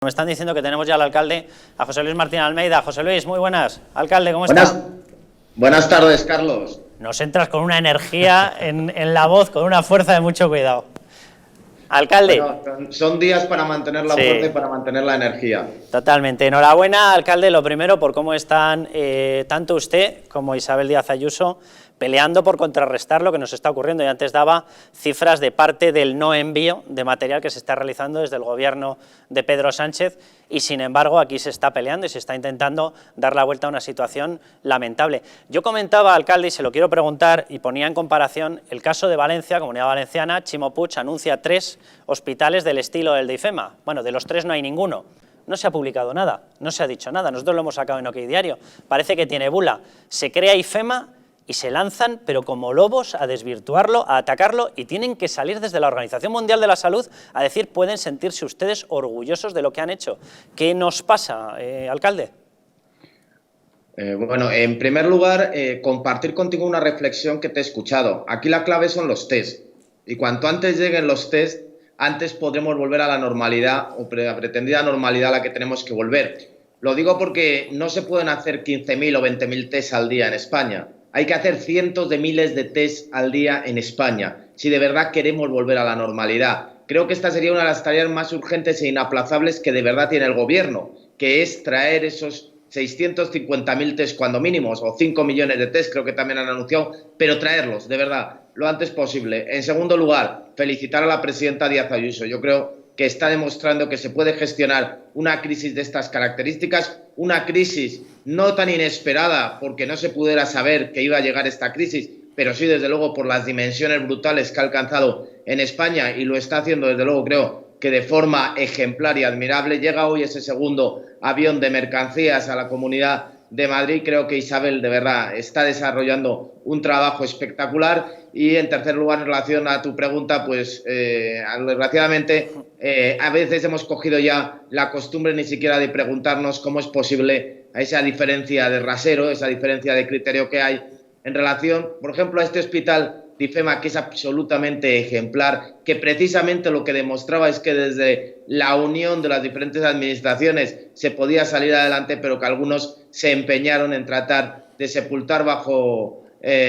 Me están diciendo que tenemos ya al alcalde, a José Luis Martín Almeida. José Luis, muy buenas. Alcalde, ¿cómo está? Buenas tardes, Carlos. Nos entras con una energía en la voz, con una fuerza de mucho cuidado. Alcalde. Bueno, son días para mantener la fuerza y para mantener la energía. Totalmente. Enhorabuena, alcalde, lo primero, por cómo están tanto usted como Isabel Díaz Ayuso peleando por contrarrestar lo que nos está ocurriendo. Y antes daba cifras de parte del no envío de material que se está realizando desde el gobierno de Pedro Sánchez y, sin embargo, aquí se está peleando y se está intentando dar la vuelta a una situación lamentable. Yo comentaba, alcalde, y se lo quiero preguntar, y ponía en comparación el caso de Valencia, Comunidad Valenciana. Chimo Puig anuncia 3 hospitales del estilo del de IFEMA. Bueno, de los 3 no hay ninguno. No se ha publicado nada, no se ha dicho nada. Nosotros lo hemos sacado en OK Diario. Parece que tiene bula. Se crea IFEMA y se lanzan, pero como lobos, a desvirtuarlo, a atacarlo, y tienen que salir desde la Organización Mundial de la Salud a decir: pueden sentirse ustedes orgullosos de lo que han hecho. ¿Qué nos pasa, alcalde? Bueno, en primer lugar, compartir contigo una reflexión que te he escuchado. Aquí la clave son los test. Y cuanto antes lleguen los test, antes podremos volver a la normalidad o a pretendida normalidad a la que tenemos que volver. Lo digo porque no se pueden hacer 15.000 o 20.000 test al día en España. Hay que hacer cientos de miles de test al día en España, si de verdad queremos volver a la normalidad. Creo que esta sería una de las tareas más urgentes e inaplazables que de verdad tiene el gobierno, que es traer esos 650.000 test cuando mínimos, o 5 millones de test, creo que también han anunciado, pero traerlos, de verdad, lo antes posible. En segundo lugar, felicitar a la presidenta Díaz Ayuso. Yo creo que está demostrando que se puede gestionar una crisis de estas características, una crisis no tan inesperada porque no se pudiera saber que iba a llegar esta crisis, pero sí, desde luego, por las dimensiones brutales que ha alcanzado en España, y lo está haciendo, desde luego, creo que de forma ejemplar y admirable. Llega hoy ese segundo avión de mercancías a la Comunidad de Madrid. Creo que Isabel, de verdad, está desarrollando un trabajo espectacular. Y, en tercer lugar, en relación a tu pregunta, pues, desgraciadamente, a veces hemos cogido ya la costumbre ni siquiera de preguntarnos cómo es posible esa diferencia de rasero, esa diferencia de criterio que hay en relación, por ejemplo, a este hospital de IFEMA, que es absolutamente ejemplar, que precisamente lo que demostraba es que desde la unión de las diferentes administraciones se podía salir adelante, pero que algunos se empeñaron en tratar de sepultar bajo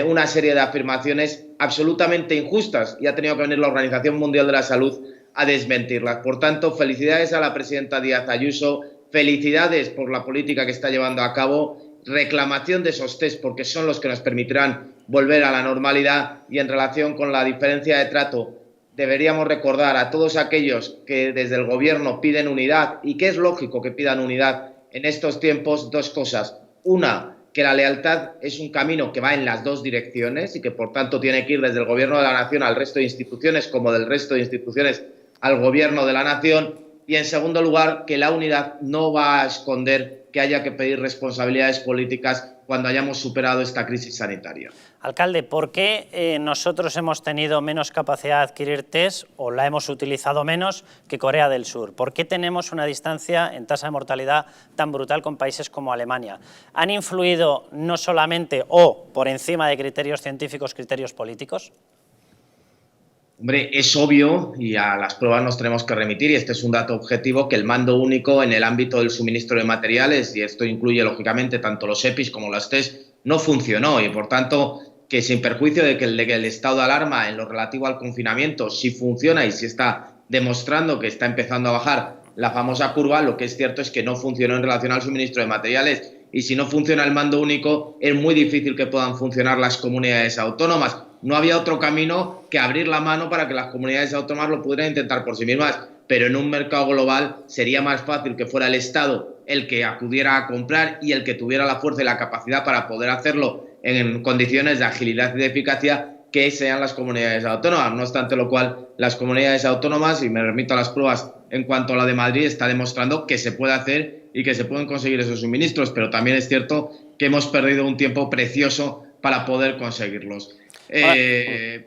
una serie de afirmaciones absolutamente injustas, y ha tenido que venir la Organización Mundial de la Salud a desmentirlas. Por tanto, felicidades a la presidenta Díaz Ayuso, felicidades por la política que está llevando a cabo, reclamación de esos test porque son los que nos permitirán volver a la normalidad. Y en relación con la diferencia de trato, deberíamos recordar a todos aquellos que desde el gobierno piden unidad, y que es lógico que pidan unidad en estos tiempos, dos cosas. Una, que la lealtad es un camino que va en las dos direcciones y que, por tanto, tiene que ir desde el gobierno de la nación al resto de instituciones, como del resto de instituciones al gobierno de la nación. Y, en segundo lugar, que la unidad no va a esconder que haya que pedir responsabilidades políticas cuando hayamos superado esta crisis sanitaria. Alcalde, ¿por qué nosotros hemos tenido menos capacidad de adquirir test, o la hemos utilizado menos, que Corea del Sur? ¿Por qué tenemos una distancia en tasa de mortalidad tan brutal con países como Alemania? ¿Han influido no solamente o por encima de criterios científicos, criterios políticos? Hombre, es obvio, y a las pruebas nos tenemos que remitir, y este es un dato objetivo, que el mando único en el ámbito del suministro de materiales, y esto incluye lógicamente tanto los EPIs como las test, no funcionó, y por tanto que, sin perjuicio de que el estado de alarma en lo relativo al confinamiento sí funciona y sí está demostrando que está empezando a bajar la famosa curva, lo que es cierto es que no funcionó en relación al suministro de materiales. Y si no funciona el mando único, es muy difícil que puedan funcionar las comunidades autónomas. No había otro camino que abrir la mano para que las comunidades autónomas lo pudieran intentar por sí mismas, pero en un mercado global sería más fácil que fuera el Estado el que acudiera a comprar y el que tuviera la fuerza y la capacidad para poder hacerlo en condiciones de agilidad y de eficacia, que sean las comunidades autónomas. No obstante lo cual, las comunidades autónomas, y me remito a las pruebas en cuanto a la de Madrid, está demostrando que se puede hacer y que se pueden conseguir esos suministros, pero también es cierto que hemos perdido un tiempo precioso para poder conseguirlos.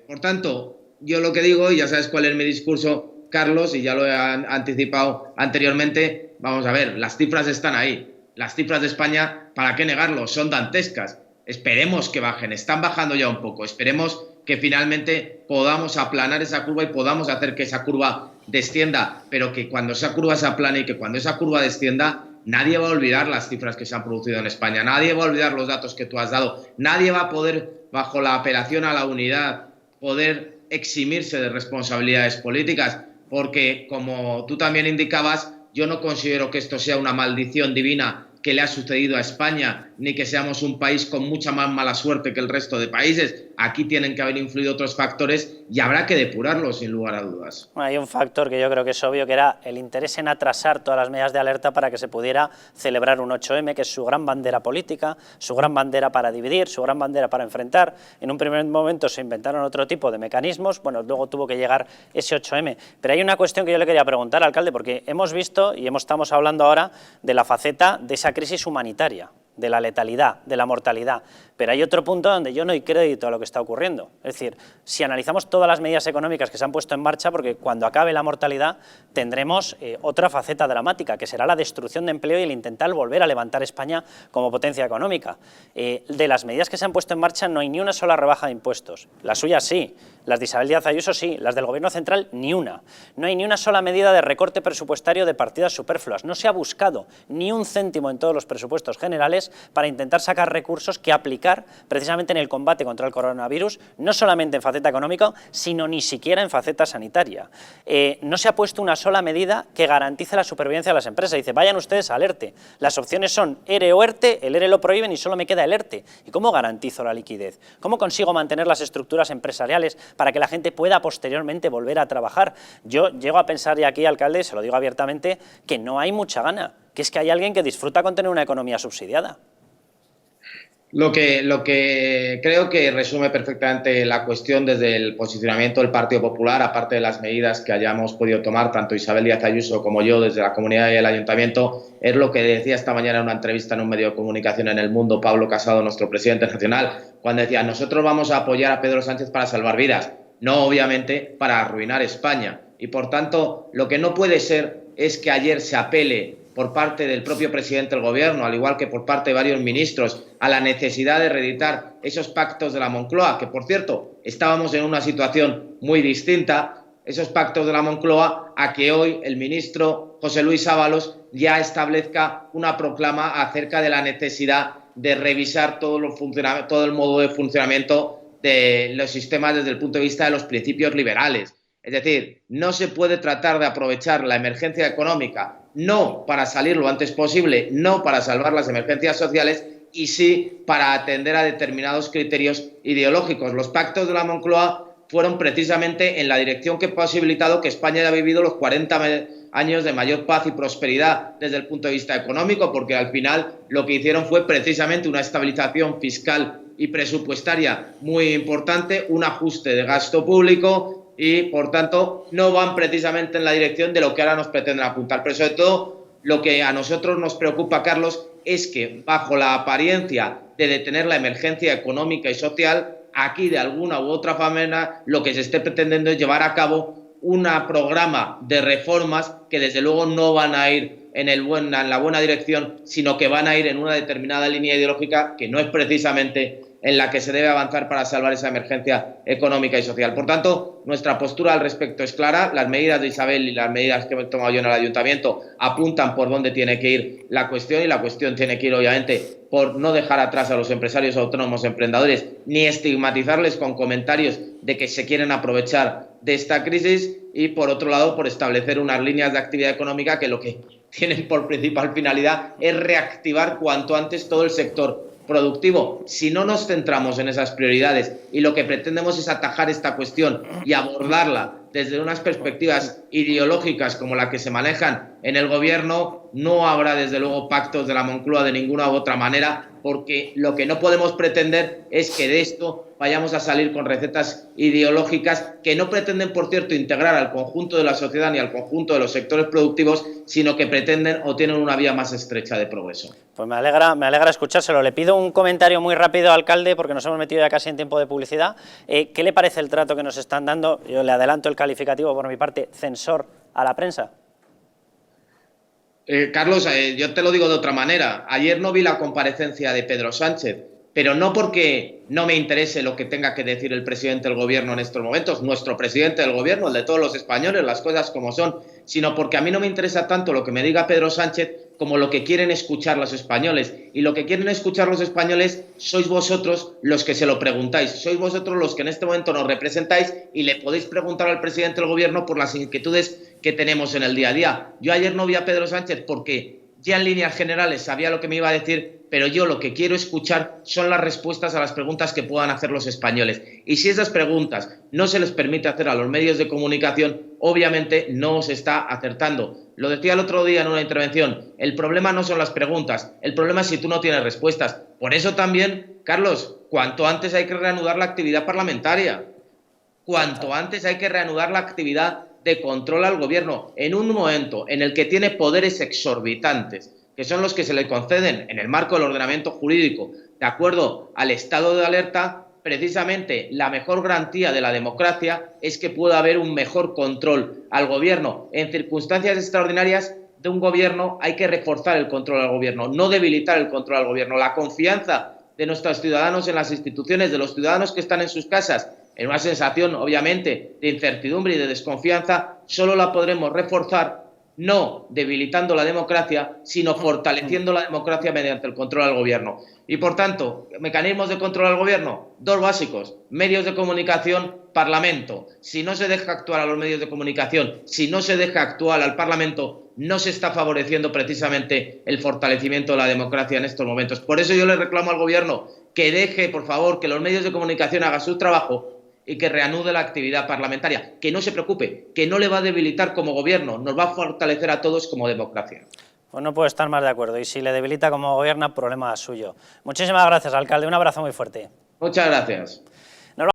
Por tanto, yo lo que digo, y ya sabes cuál es mi discurso, Carlos, y ya lo he anticipado anteriormente, vamos a ver, las cifras están ahí. Las cifras de España, ¿para qué negarlo? Son dantescas. Esperemos que bajen, están bajando ya un poco, esperemos que finalmente podamos aplanar esa curva y podamos hacer que esa curva descienda, pero que cuando esa curva se aplane y que cuando esa curva descienda, nadie va a olvidar las cifras que se han producido en España, nadie va a olvidar los datos que tú has dado, nadie va a poder, bajo la apelación a la unidad, poder eximirse de responsabilidades políticas, porque, como tú también indicabas, yo no considero que esto sea una maldición divina que le ha sucedido a España, ni que seamos un país con mucha más mala suerte que el resto de países. Aquí tienen que haber influido otros factores y habrá que depurarlos, sin lugar a dudas. Hay un factor que yo creo que es obvio, que era el interés en atrasar todas las medidas de alerta para que se pudiera celebrar un 8M, que es su gran bandera política, su gran bandera para dividir, su gran bandera para enfrentar. En un primer momento se inventaron otro tipo de mecanismos, bueno, luego tuvo que llegar ese 8M. Pero hay una cuestión que yo le quería preguntar, alcalde, porque hemos visto y estamos hablando ahora de la faceta de esa crisis humanitaria, de la letalidad, de la mortalidad. Pero hay otro punto donde yo no doy crédito a lo que está ocurriendo. Es decir, si analizamos todas las medidas económicas que se han puesto en marcha, porque cuando acabe la mortalidad tendremos otra faceta dramática, que será la destrucción de empleo y el intentar volver a levantar España como potencia económica. De las medidas que se han puesto en marcha no hay ni una sola rebaja de impuestos. Las suyas sí, las de Isabel Díaz Ayuso sí, las del Gobierno central ni una. No hay ni una sola medida de recorte presupuestario de partidas superfluas. No se ha buscado ni un céntimo en todos los presupuestos generales para intentar sacar recursos que aplicar precisamente en el combate contra el coronavirus, no solamente en faceta económica, sino ni siquiera en faceta sanitaria. No se ha puesto una sola medida que garantice la supervivencia de las empresas. Dice, vayan ustedes al ERTE. Las opciones son ERE o ERTE, el ERE lo prohíben y solo me queda el ERTE. ¿Y cómo garantizo la liquidez? ¿Cómo consigo mantener las estructuras empresariales para que la gente pueda posteriormente volver a trabajar? Yo llego a pensar, y aquí, alcalde, se lo digo abiertamente, que no hay mucha gana, que es que hay alguien que disfruta con tener una economía subsidiada. Lo que creo que resume perfectamente la cuestión desde el posicionamiento del Partido Popular, aparte de las medidas que hayamos podido tomar, tanto Isabel Díaz Ayuso como yo, desde la comunidad y el ayuntamiento, es lo que decía esta mañana en una entrevista en un medio de comunicación en El Mundo Pablo Casado, nuestro presidente nacional, cuando decía, nosotros vamos a apoyar a Pedro Sánchez para salvar vidas, no obviamente para arruinar España. Y por tanto, lo que no puede ser es que ayer se apele por parte del propio presidente del Gobierno, al igual que por parte de varios ministros, a la necesidad de reeditar esos pactos de la Moncloa, que, por cierto, estábamos en una situación muy distinta, esos pactos de la Moncloa, a que hoy el ministro José Luis Ábalos ya establezca una proclama acerca de la necesidad de revisar todo el modo de funcionamiento de los sistemas desde el punto de vista de los principios liberales. Es decir, no se puede tratar de aprovechar la emergencia económica no para salir lo antes posible, no para salvar las emergencias sociales y sí para atender a determinados criterios ideológicos. Los pactos de la Moncloa fueron precisamente en la dirección que ha posibilitado que España haya vivido los 40 años de mayor paz y prosperidad desde el punto de vista económico, porque al final lo que hicieron fue precisamente una estabilización fiscal y presupuestaria muy importante, un ajuste de gasto público y, por tanto, no van precisamente en la dirección de lo que ahora nos pretenden apuntar. Pero, sobre todo, lo que a nosotros nos preocupa, Carlos, es que, bajo la apariencia de detener la emergencia económica y social, aquí, de alguna u otra manera, lo que se esté pretendiendo es llevar a cabo un programa de reformas que, desde luego, no van a ir en la buena dirección, sino que van a ir en una determinada línea ideológica que no es precisamente en la que se debe avanzar para salvar esa emergencia económica y social. Por tanto, nuestra postura al respecto es clara. Las medidas de Isabel y las medidas que he tomado yo en el ayuntamiento apuntan por dónde tiene que ir la cuestión, y la cuestión tiene que ir, obviamente, por no dejar atrás a los empresarios autónomos emprendedores ni estigmatizarles con comentarios de que se quieren aprovechar de esta crisis, y, por otro lado, por establecer unas líneas de actividad económica que lo que tienen por principal finalidad es reactivar cuanto antes todo el sector productivo. Si no nos centramos en esas prioridades y lo que pretendemos es atajar esta cuestión y abordarla desde unas perspectivas ideológicas como la que se manejan en el Gobierno, no habrá, desde luego, pactos de la Moncloa de ninguna u otra manera, porque lo que no podemos pretender es que de esto vayamos a salir con recetas ideológicas que no pretenden, por cierto, integrar al conjunto de la sociedad ni al conjunto de los sectores productivos, sino que pretenden o tienen una vía más estrecha de progreso. Pues me alegra escuchárselo. Le pido un comentario muy rápido, alcalde, porque nos hemos metido ya casi en tiempo de publicidad. ¿Qué le parece el trato que nos están dando? Yo le adelanto el calificativo por mi parte, censor a la prensa. Carlos, yo te lo digo de otra manera. Ayer no vi la comparecencia de Pedro Sánchez, pero no porque no me interese lo que tenga que decir el presidente del gobierno en estos momentos, nuestro presidente del gobierno, el de todos los españoles, las cosas como son, sino porque a mí no me interesa tanto lo que me diga Pedro Sánchez como lo que quieren escuchar los españoles. Y lo que quieren escuchar los españoles sois vosotros los que se lo preguntáis, sois vosotros los que en este momento nos representáis y le podéis preguntar al presidente del gobierno por las inquietudes que tenemos en el día a día. Yo ayer no vi a Pedro Sánchez porque ya en líneas generales sabía lo que me iba a decir, pero yo lo que quiero escuchar son las respuestas a las preguntas que puedan hacer los españoles. Y si esas preguntas no se les permite hacer a los medios de comunicación, obviamente no se está acertando. Lo decía el otro día en una intervención, el problema no son las preguntas, el problema es si tú no tienes respuestas. Por eso también, Carlos, cuanto antes hay que reanudar la actividad parlamentaria, cuanto antes hay que reanudar la actividad de control al gobierno en un momento en el que tiene poderes exorbitantes, que son los que se le conceden en el marco del ordenamiento jurídico, de acuerdo al estado de alerta. Precisamente la mejor garantía de la democracia es que pueda haber un mejor control al gobierno. En circunstancias extraordinarias de un gobierno hay que reforzar el control al gobierno, no debilitar el control al gobierno. La confianza de nuestros ciudadanos en las instituciones, de los ciudadanos que están en sus casas, en una sensación, obviamente, de incertidumbre y de desconfianza, solo la podremos reforzar no debilitando la democracia, sino fortaleciendo la democracia mediante el control al gobierno. Y, por tanto, mecanismos de control al gobierno, dos básicos: medios de comunicación, Parlamento. Si no se deja actuar a los medios de comunicación, si no se deja actuar al Parlamento, no se está favoreciendo precisamente el fortalecimiento de la democracia en estos momentos. Por eso yo le reclamo al gobierno que deje, por favor, que los medios de comunicación hagan su trabajo y que reanude la actividad parlamentaria, que no se preocupe, que no le va a debilitar como gobierno, nos va a fortalecer a todos como democracia. Pues no puedo estar más de acuerdo, y si le debilita como gobierno, problema suyo. Muchísimas gracias, alcalde, un abrazo muy fuerte. Muchas gracias.